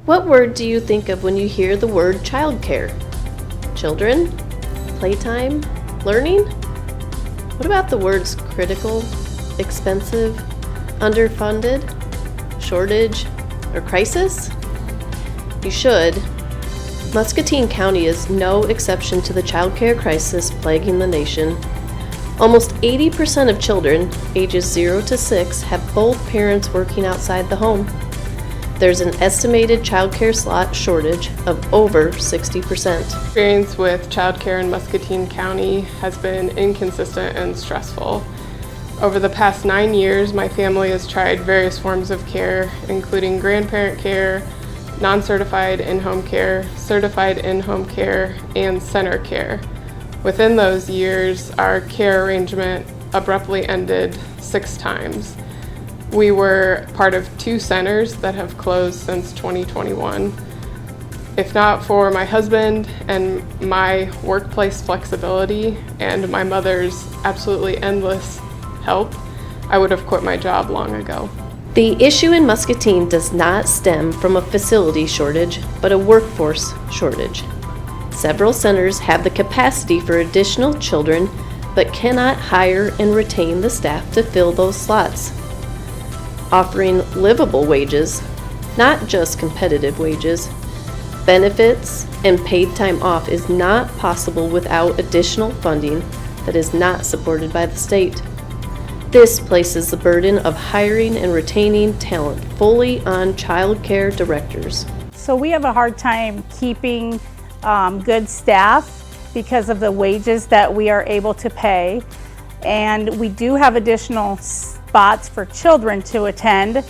What word do you think of when you hear the word childcare? Children? Playtime? Learning? What about the words critical, expensive, underfunded, shortage, or crisis? You should. Muscatine County is no exception to the childcare crisis plaguing the nation. Almost 80% of children ages 0 to 6 have both parents working outside the home. There's an estimated childcare slot shortage of over 60%. Experience with childcare in Muscatine County has been inconsistent and stressful. Over the past 9 years, my family has tried various forms of care, including grandparent care, non-certified in-home care, certified in-home care, and center care. Within those years, our care arrangement abruptly ended 6 times. We were part of 2 centers that have closed since 2021. If not for my husband and my workplace flexibility and my mother's absolutely endless help, I would have quit my job long ago. The issue in Muscatine does not stem from a facility shortage, but a workforce shortage. Several centers have the capacity for additional children, but cannot hire and retain the staff to fill those slots. Offering livable wages, not just competitive wages, benefits, and paid time off is not possible without additional funding that is not supported by the state. This places the burden of hiring and retaining talent fully on child care directors. So we have a hard time keeping good staff because of the wages that we are able to pay. And we do have additional spots for children to attend.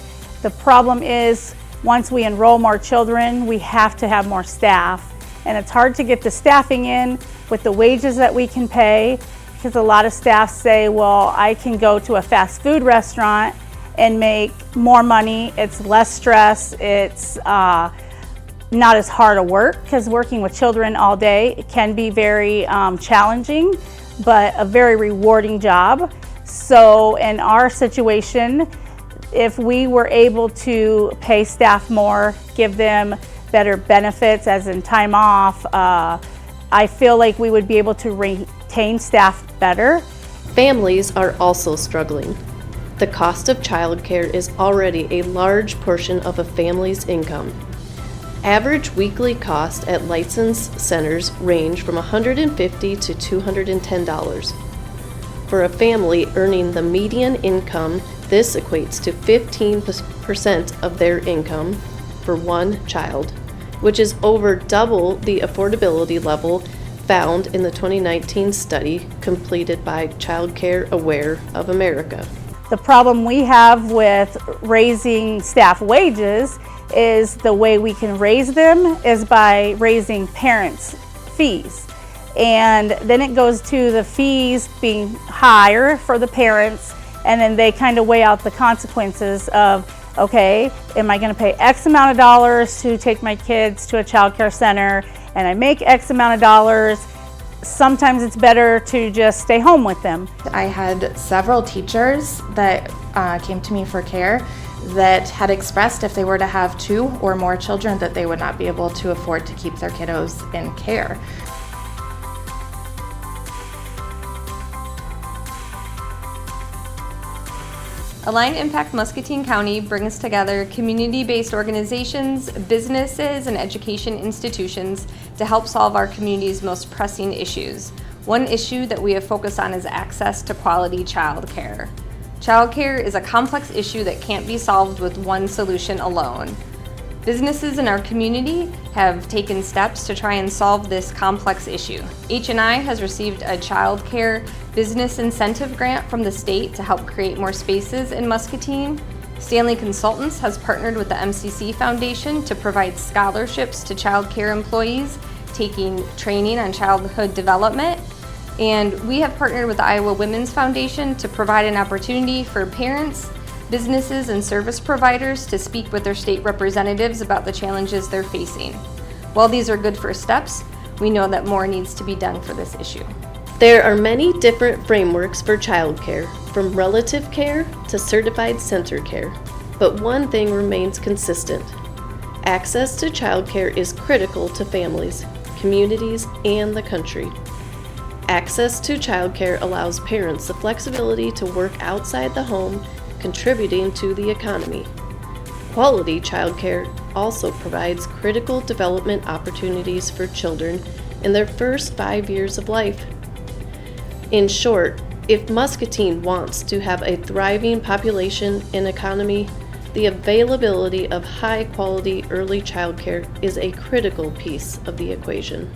The problem is once we enroll more children, we have to have more staff. And it's hard to get the staffing in with the wages that we can pay, because a lot of staff say, well, I can go to a fast food restaurant and make more money. It's less stress. It's not as hard a work, because working with children all day, it can be very challenging, but a very rewarding job. So in our situation, if we were able to pay staff more, give them better benefits as in time off, I feel like we would be able to retain staff better. Families are also struggling. The cost of childcare is already a large portion of a family's income. Average weekly costs at licensed centers range from $150 to $210. For a family earning the median income, this equates to 15% of their income for one child, which is over double the affordability level found in the 2019 study completed by Childcare Aware of America. The problem we have with raising staff wages is the way we can raise them is by raising parents' fees. And then it goes to the fees being higher for the parents, and then they kind of weigh out the consequences of, okay, am I going to pay X amount of dollars to take my kids to a child care center, and I make X amount of dollars? Sometimes it's better to just stay home with them. I had several teachers that came to me for care that had expressed if they were to have 2 or more children that they would not be able to afford to keep their kiddos in care. Align Impact Muscatine County brings together community-based organizations, businesses, and education institutions to help solve our community's most pressing issues. One issue that we have focused on is access to quality childcare. Childcare is a complex issue that can't be solved with one solution alone. Businesses in our community have taken steps to try and solve this complex issue. H&I has received a child care business incentive grant from the state to help create more spaces in Muscatine. Stanley Consultants has partnered with the MCC Foundation to provide scholarships to child care employees taking training on childhood development. And we have partnered with the Iowa Women's Foundation to provide an opportunity for parents, businesses, and service providers to speak with their state representatives about the challenges they're facing. While these are good first steps, we know that more needs to be done for this issue. There are many different frameworks for childcare, from relative care to certified center care, but one thing remains consistent. Access to childcare is critical to families, communities, and the country. Access to childcare allows parents the flexibility to work outside the home, contributing to the economy. Quality childcare also provides critical development opportunities for children in their first 5 years of life. In short, if Muscatine wants to have a thriving population and economy, the availability of high-quality early childcare is a critical piece of the equation.